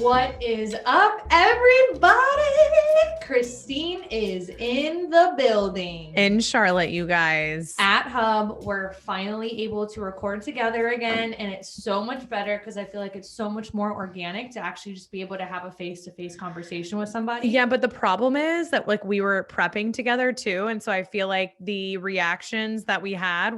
What is up, everybody? Christine is in the building. In Charlotte, you guys. At Hub, we're finally able to record together again, and it's so much better because I feel like it's so much more organic to actually just be able to have a face-to-face conversation with somebody. Yeah, but the problem is that like we were prepping together too, and so I feel like the reactions that we had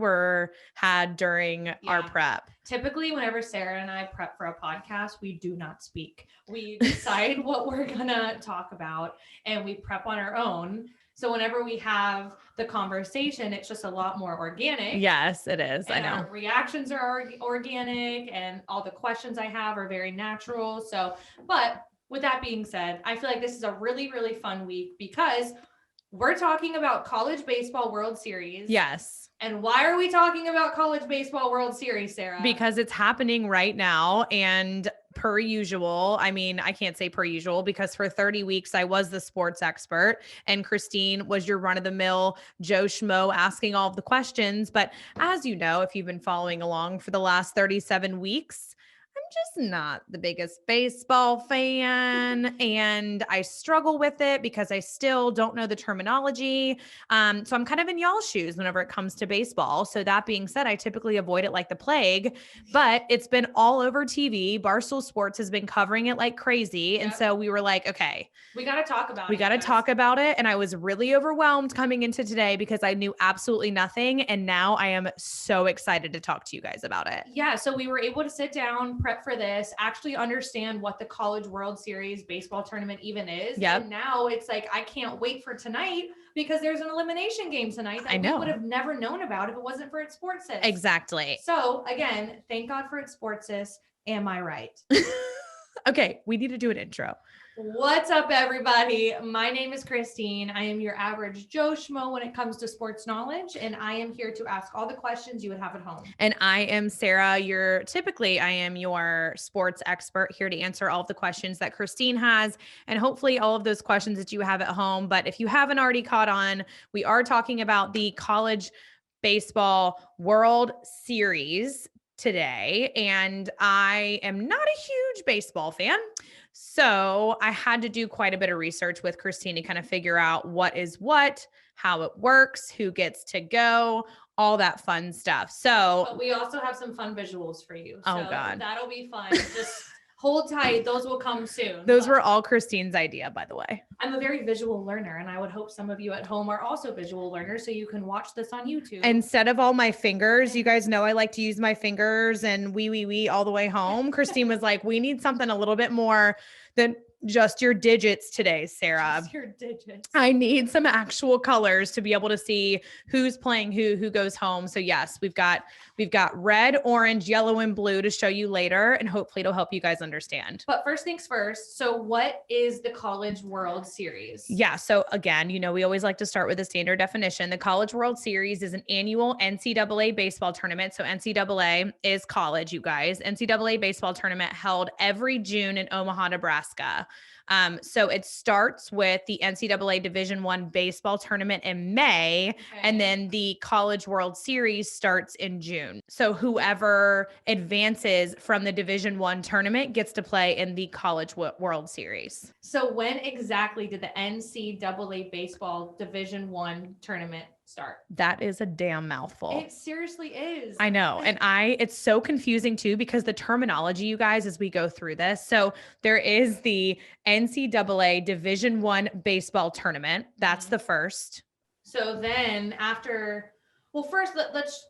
during our prep. Typically, whenever Sarah and I prep for a podcast, we do not speak. We decide what we're gonna talk about and we prep on our own. So whenever we have the conversation, it's just a lot more organic. Yes, it is. And I know. Our reactions are organic and all the questions I have are very natural. So, but with that being said, I feel like this is a really, really fun week because we're talking about College Baseball World Series. Yes. And why are we talking about College Baseball World Series, Sarah? Because it's happening right now. And per usual, I mean, I can't say per usual because for 30 weeks, I was the sports expert and Christine was your run-of-the-mill Joe Schmo asking all of the questions. But as you know, if you've been following along for the last 37 weeks, I'm just not the biggest baseball fan and I struggle with it because I still don't know the terminology. So I'm kind of in y'all's shoes whenever it comes to baseball. So that being said, I typically avoid it like the plague, but it's been all over TV. Barstool Sports has been covering it like crazy. Yep. And so we were like, okay, we got to talk about it. We got to talk about it. And I was really overwhelmed coming into today because I knew absolutely nothing. And now I am so excited to talk to you guys about it. Yeah. So we were able to sit down, prep for this, actually understand what the College World Series baseball tournament even is. Yep. And now it's like, I can't wait for tonight because there's an elimination game tonight that we would have never known about if it wasn't for It's Sportsis. Exactly. So again, thank God for It's Sportsis. Am I right? Okay. We need to do an intro. What's up, everybody? My name is Christine. I am your average Joe Schmo when it comes to sports knowledge, and I am here to ask all the questions you would have at home. And I am Sarah. I am your sports expert here to answer all of the questions that Christine has, and hopefully all of those questions that you have at home. But if you haven't already caught on, we are talking about the College Baseball World Series today, and I am not a huge baseball fan. So I had to do quite a bit of research with Christine to kind of figure out what is what, how it works, who gets to go, all that fun stuff. So but we also have some fun visuals for you. Oh God. That'll be fun. Just hold tight. Those will come soon. Those were all Christine's idea, by the way. I'm a very visual learner, and I would hope some of you at home are also visual learners so you can watch this on YouTube. Instead of all my fingers, you guys know I like to use my fingers and wee all the way home. Christine was like, we need something a little bit more than just your digits today, Sarah. Just your digits. I need some actual colors to be able to see who's playing who goes home. So yes, we've got red, orange, yellow, and blue to show you later, and hopefully it'll help you guys understand. But first things first. So what is the College World Series? Yeah. So again, we always like to start with a standard definition. The College World Series is an annual NCAA baseball tournament. So NCAA is college, you guys. NCAA baseball tournament held every June in Omaha, Nebraska. So it starts with the NCAA Division I baseball tournament in May, and then the College World Series starts in June. So whoever advances from the Division I tournament gets to play in the College World Series. So when exactly did the NCAA baseball Division I tournament start? That is a damn mouthful. It seriously is. I know. And it's so confusing too, because the terminology, you guys, as we go through this. So there is the NCAA Division I baseball tournament. That's the first. So then first let's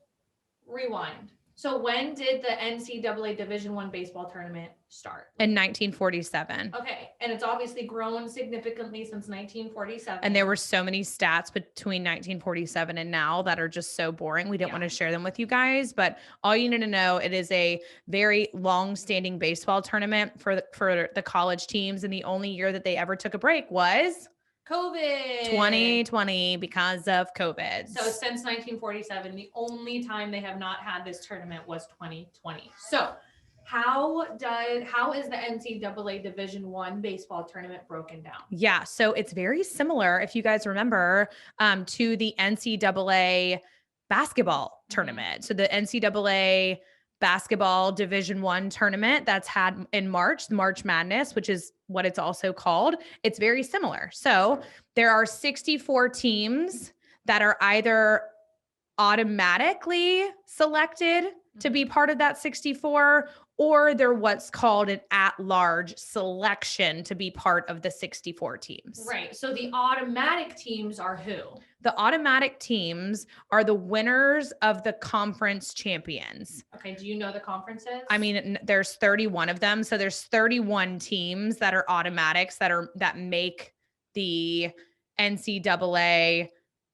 rewind. So when did the NCAA Division I baseball tournament start? In 1947. Okay. And it's obviously grown significantly since 1947. And there were so many stats between 1947 and now that are just so boring. We didn't want to share them with you guys, but all you need to know, it is a very long-standing baseball tournament for the college teams. And the only year that they ever took a break was COVID 2020 because of COVID. So since 1947, the only time they have not had this tournament was 2020. So how is the NCAA Division I baseball tournament broken down? Yeah, so it's very similar, if you guys remember, to the NCAA basketball tournament. So the NCAA basketball Division I tournament that's had in March, March Madness, which is what it's also called, it's very similar. So there are 64 teams that are either automatically selected to be part of that 64, or they're what's called an at-large selection to be part of the 64 teams. Right. So the automatic teams are who? The automatic teams are the winners of the conference champions. Okay. Do you know the conferences? I mean, there's 31 of them. So there's 31 teams that are automatics that make the NCAA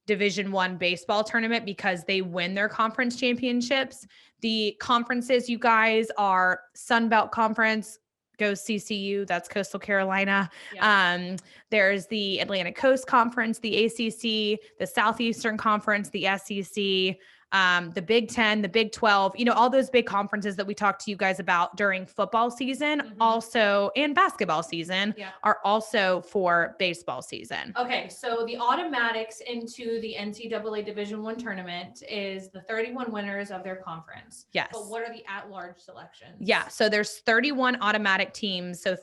Division I baseball tournament because they win their conference championships. The conferences, you guys, are Sun Belt Conference, go CCU, that's Coastal Carolina. Yeah. There's the Atlantic Coast Conference, the ACC, the Southeastern Conference, the SEC, the Big 10, the Big 12, all those big conferences that we talked to you guys about during football season, also, and basketball season, are also for baseball season. Okay. So the automatics into the NCAA Division I tournament is the 31 winners of their conference. Yes. But what are the at-large selections? Yeah. So there's 31 automatic teams. So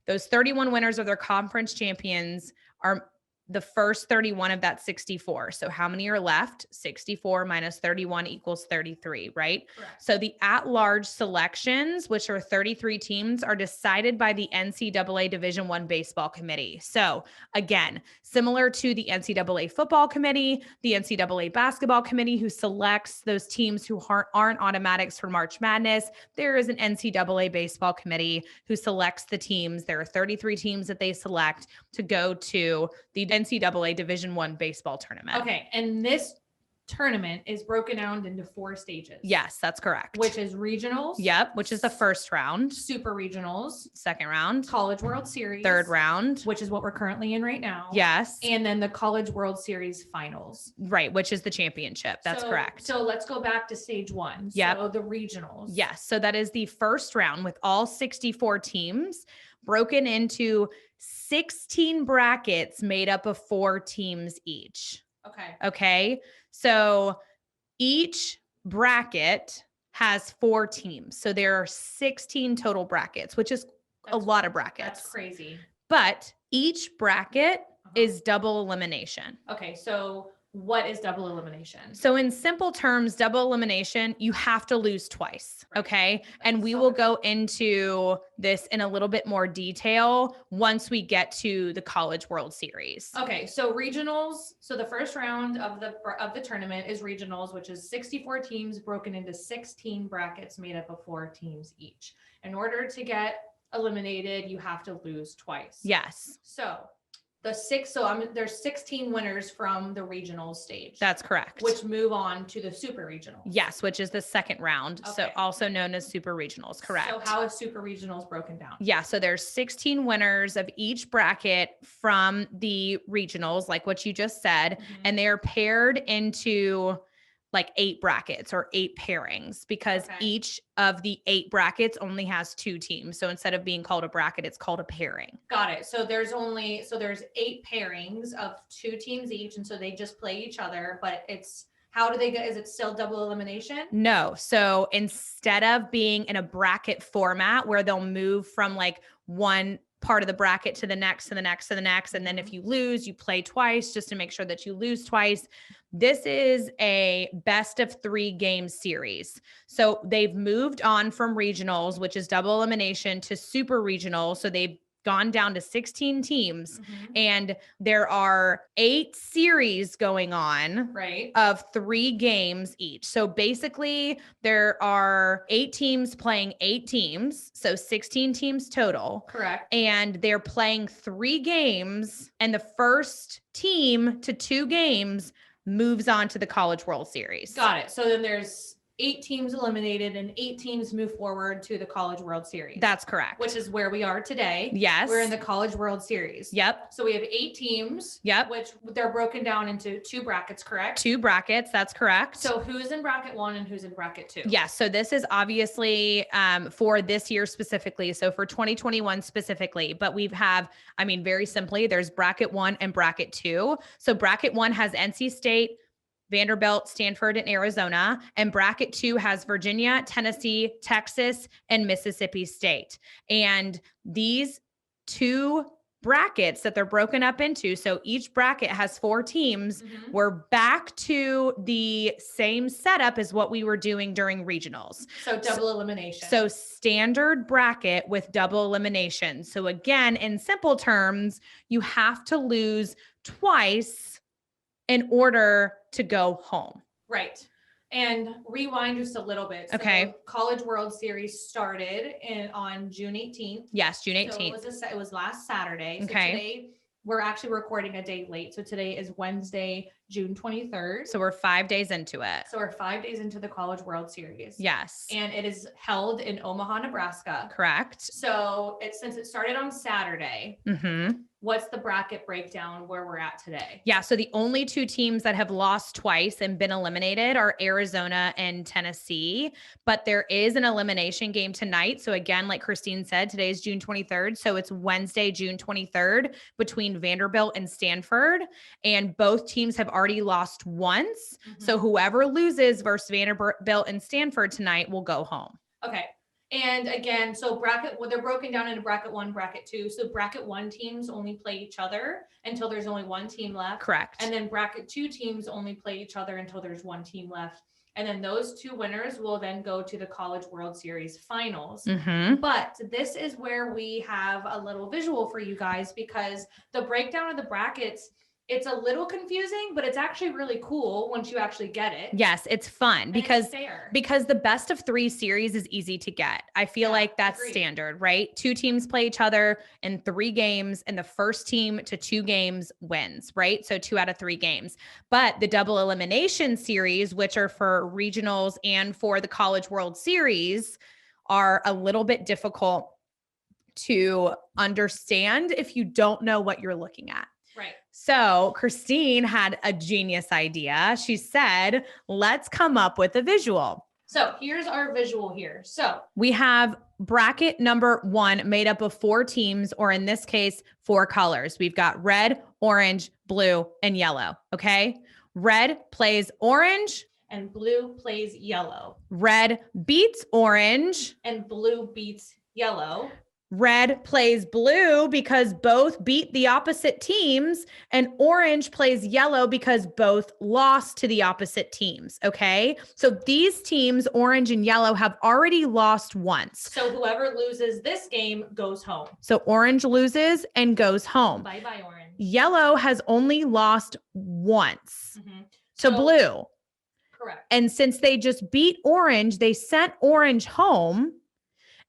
those 31 winners of their conference champions are the first 31 of that 64. So how many are left? 64 minus 31 equals 33, right? Correct. So the at-large selections, which are 33 teams, are decided by the NCAA Division I Baseball Committee. So again, similar to the NCAA Football Committee, the NCAA Basketball Committee, who selects those teams who aren't automatics for March Madness, there is an NCAA Baseball Committee who selects the teams. There are 33 teams that they select to go to the NCAA Division I baseball tournament. Okay. And this tournament is broken down into 4 stages. Yes, that's correct. Which is regionals. Yep, which is the first round. Super regionals. Second round. College World Series. Third round. Which is what we're currently in right now. Yes. And then the College World Series finals. Right, which is the championship. That's correct. So let's go back to stage 1. Yep. So the regionals. Yes. So that is the first round with all 64 teams broken into 16 brackets made up of 4 teams each. Okay. Okay. So each bracket has 4 teams. So there are 16 total brackets, which is a lot of brackets. That's crazy. But each bracket is double elimination. Okay. So what is double elimination? So in simple terms, double elimination, you have to lose twice. Right. Okay. And we will go into this in a little bit more detail once we get to the College World Series. Okay. So regionals. So the first round of the tournament is regionals, which is 64 teams broken into 16 brackets made up of 4 teams each. In order to get eliminated, you have to lose twice. Yes. So there's 16 winners from the regional stage. That's correct. Which move on to the super regional. Yes, which is the second round. So Okay. also known as super regionals. Correct. So how is super regionals broken down? Yeah. So there's 16 winners of each bracket from the regionals, like what you just said, and they are paired into like 8 brackets or 8 pairings because each of the 8 brackets only has 2 teams. So instead of being called a bracket, it's called a pairing. Got it. So there's 8 pairings of 2 teams each. And so they just play each other, but how do they get, is it still double elimination? No. So instead of being in a bracket format where they'll move from like one part of the bracket to the next, to the next, to the next. And then if you lose, you play twice just to make sure that you lose twice. This is a best of 3 game series. So they've moved on from regionals, which is double elimination, to super regionals. So they've gone down to 16 teams and there are 8 series going on of 3 games each. So basically there are 8 teams playing 8 teams. So 16 teams total. Correct. And they're playing 3 games and the first team to 2 games moves on to the College World Series. Got it. So then there's 8 teams eliminated and 8 teams move forward to the College World Series. That's correct. Which is where we are today. Yes. We're in the College World Series. Yep. So we have 8 teams. Yep. Which they're broken down into 2 brackets, correct? 2 brackets. That's correct. So who's in bracket 1 and who's in bracket 2? Yes. So this is obviously for this year specifically. So for 2021 specifically, but very simply, there's bracket 1 and bracket 2. So bracket 1 has NC State, Vanderbilt, Stanford, and Arizona. And bracket 2 has Virginia, Tennessee, Texas, and Mississippi State. And these 2 brackets that they're broken up into, so each bracket has 4 teams. Mhm. We're back to the same setup as what we were doing during regionals. So double elimination. So standard bracket with double elimination. So again, in simple terms, you have to lose twice in order to go home. Right. And rewind just a little bit. Okay. So College World Series started on June 18th. Yes, June 18th. So it was last Saturday. So Okay. today we're actually recording a day late. So today is Wednesday, June 23rd. So we're 5 days into it. So we're 5 days into the College World Series. Yes. And it is held in Omaha, Nebraska. Correct. So since it started on Saturday, Mm-hmm. what's the bracket breakdown where we're at today? Yeah. So the only 2 teams that have lost twice and been eliminated are Arizona and Tennessee. But there is an elimination game tonight. So again, like Christine said, today is June 23rd. So it's Wednesday, June 23rd between Vanderbilt and Stanford. And both teams have already lost once. Mhm. So whoever loses versus Vanderbilt and Stanford tonight will go home. Okay. And again, so they're broken down into bracket 1, bracket 2. So bracket 1 teams only play each other until there's only one team left. Correct. And then bracket 2 teams only play each other until there's one team left. And then those 2 winners will then go to the College World Series finals. Mm-hmm. But this is where we have a little visual for you guys, because the breakdown of the brackets, it's a little confusing, but it's actually really cool once you actually get it. Yes, it's fun And because it's fair. the best of 3 series is easy to get. I feel Yeah, like that's agreed. standard, right? 2 teams play each other in 3 games, and the first team to 2 games wins, right? So 2 out of 3 games. But the double elimination series, which are for regionals and for the College World Series, are a little bit difficult to understand if you don't know what you're looking at. Right. So Christine had a genius idea. She said, let's come up with a visual. So here's our visual here. So We have bracket number 1 made up of 4 teams, or in this case, 4 colors. We've got red, orange, blue, and yellow. Okay. Red plays orange. and blue plays yellow, Red beats orange. and blue beats yellow. Red plays blue because both beat the opposite teams, and orange plays yellow because both lost to the opposite teams. Okay. So these teams, orange and yellow, have already lost once. So whoever loses this game goes home. So orange loses and goes home. Bye bye, orange. Yellow has only lost once. Mhm. So So- blue. Correct. And since they just beat orange, they sent orange home.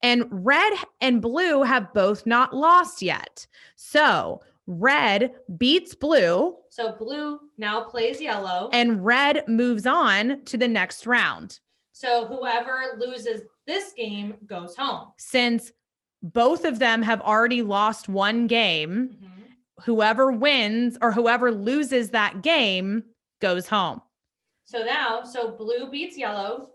And red and blue have both not lost yet. So red beats blue, So blue now plays yellow. and red moves on to the next round. So whoever loses this game goes home. Since both of them have already lost one game, Mhm. whoever wins or whoever loses that game goes home. So blue beats yellow.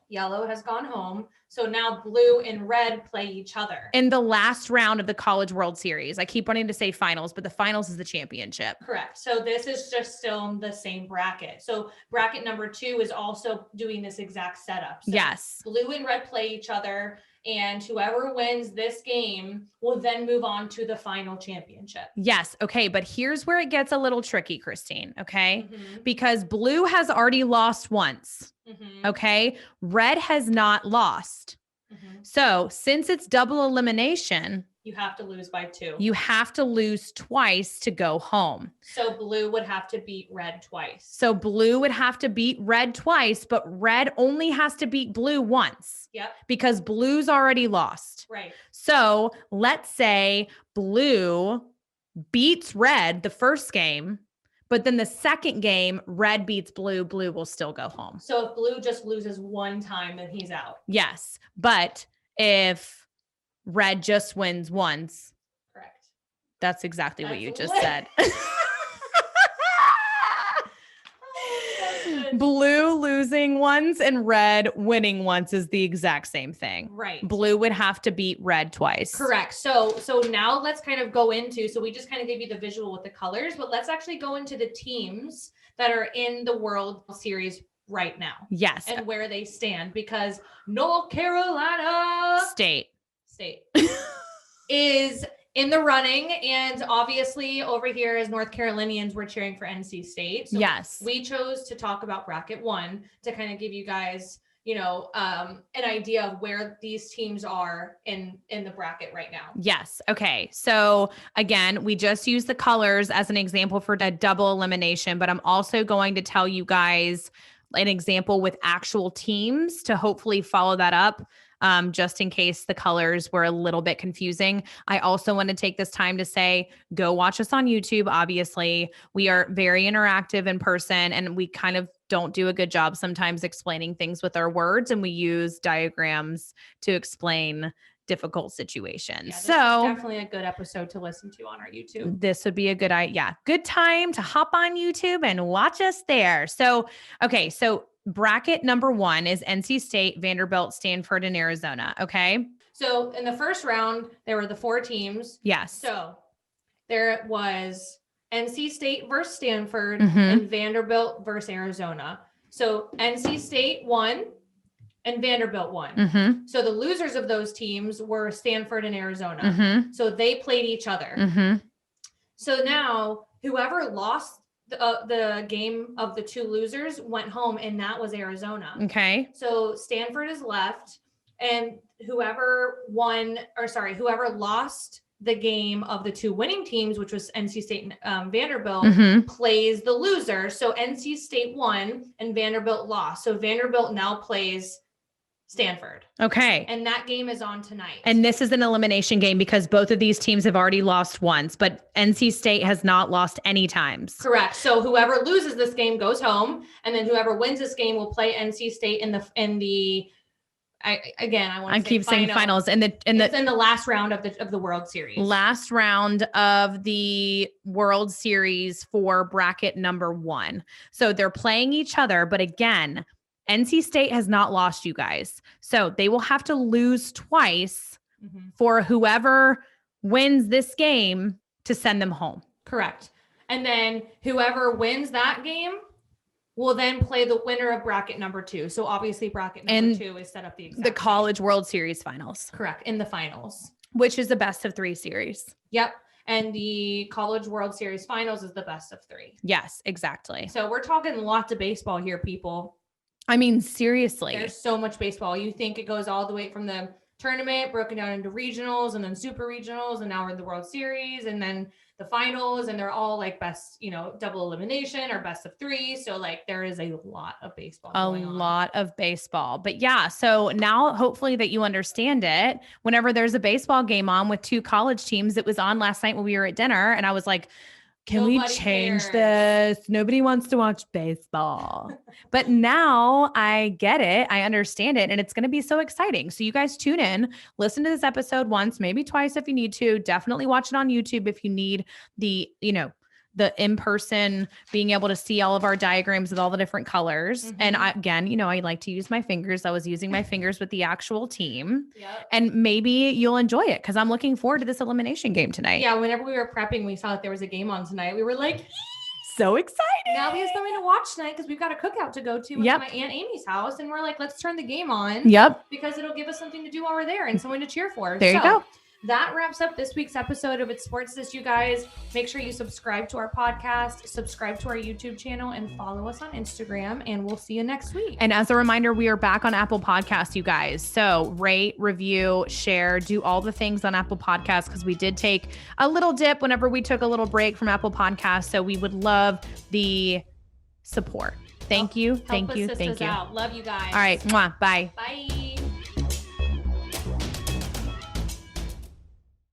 Yellow has gone home. So now blue and red play each other. In the last round of the College World Series, I keep wanting to say finals, but the finals is the championship. Correct. So this is just still in the same bracket. So bracket number 2 is also doing this exact setup. So Yes. blue and red play each other, and whoever wins this game will then move on to the final championship. Yes. Okay. But here's where it gets a little tricky, Christine. Okay. Mhm, Because blue has already lost once. mhm, Okay. Red has not lost. mhm. So since it's double elimination, You have to lose by 2. you have to lose twice to go home. So blue would have to beat red twice. So blue would have to beat red twice, but red only has to beat blue once Yep. because blue's already lost. Right. So let's say blue beats red the first game, but then the second game, red beats blue, blue will still go home. So if blue just loses one time, then he's out. Yes. But if red just wins once, Correct. that's exactly what That's you just lit. said. That's good. Blue losing once and red winning once is the exact same thing. Right. Blue would have to beat red twice. Correct. So now let's kind of go into, so we just kind of gave you the visual with the colors, but let's actually go into the teams that are in the World Series right now Yes. and where they stand, because North Carolina State is in the running, and obviously over here as North Carolinians, we're cheering for NC State. So yes. we chose to talk about bracket 1 to kind of give you guys, an idea of where these teams are in the bracket right now. Yes. Okay. So again, we just use the colors as an example for a double elimination, but I'm also going to tell you guys an example with actual teams to hopefully follow that up. Just in case the colors were a little bit confusing. I also want to take this time to say, go watch us on YouTube. Obviously, we are very interactive in person, and we kind of don't do a good job sometimes explaining things with our words, and we use diagrams to explain difficult situations. Yeah, this so is definitely a good episode to listen to on our YouTube. This would be a good good time to hop on YouTube and watch us there. So, okay. So bracket number 1 is NC State, Vanderbilt, Stanford, and Arizona. Okay. So in the first round, there were the 4 teams. Yes. So there was NC State versus Stanford Mhm. and Vanderbilt versus Arizona. So NC State won and Vanderbilt won. Mm-hmm. So the losers of those teams were Stanford and Arizona. Mm-hmm. So they played each other. Mm-hmm. So now whoever lost the game of the 2 losers went home, and that was Arizona. Okay. So Stanford is left, and whoever lost the game of the 2 winning teams, which was NC State and Vanderbilt, Mm-hmm. plays the loser. So NC State won and Vanderbilt lost. So Vanderbilt now plays Stanford. Okay. And that game is on tonight. And this is an elimination game because both of these teams have already lost once, but NC State has not lost any times. Correct. So whoever loses this game goes home, and then whoever wins this game will play NC State in the I keep saying finals it's in the last round of the World Series. Last round of the World Series for bracket number 1. So they're playing each other, but again, NC State has not lost, you guys. So they will have to lose twice for whoever wins this game to send them home. Correct. And then whoever wins that game will then play the winner of bracket number 2. So obviously bracket number 2 is set up the exact the same. College World Series finals. Correct. In the finals. Which is the best of 3 series. Yep. And the College World Series finals is the best of 3. Yes, exactly. So we're talking lots of baseball here, people. I mean, seriously. There's so much baseball. You think it goes all the way from the tournament, broken down into regionals, and then super regionals, and now we're in the World Series, and then the finals, and they're all like best, double elimination or best of 3. So like there is a lot of baseball. A lot of baseball. But yeah, so now hopefully that you understand it, whenever there's a baseball game on with 2 college teams, it was on last night when we were at dinner, and I was like, can we change this? Nobody wants to watch baseball. But now I get it. I understand it. And it's going to be so exciting. So you guys tune in, listen to this episode once, maybe twice if you need to. Definitely watch it on YouTube if you need the in-person being able to see all of our diagrams with all the different colors. Mm-hmm. And I like to use my fingers. I was using my fingers with the actual team. Yep. And maybe you'll enjoy it because I'm looking forward to this elimination game tonight. Yeah, whenever we were prepping, we saw that there was a game on tonight. We were like, so excited. now we have something to watch tonight because we've got a cookout to go to at Yep. my Aunt Amy's house. And we're like, let's turn the game on. Yep. Because it'll give us something to do while we're there and someone to cheer for. There you go. That wraps up this week's episode of It's Sports This, you guys. Make sure you subscribe to our podcast, subscribe to our YouTube channel, and follow us on Instagram, and we'll see you next week. And as a reminder, we are back on Apple Podcasts, you guys. So rate, review, share, do all the things on Apple Podcasts because we did take a little dip whenever we took a little break from Apple Podcasts. So we would love the support. Thank you. Thank you. Thank you. Out. Love you guys. All right. Mwah. Bye. Bye.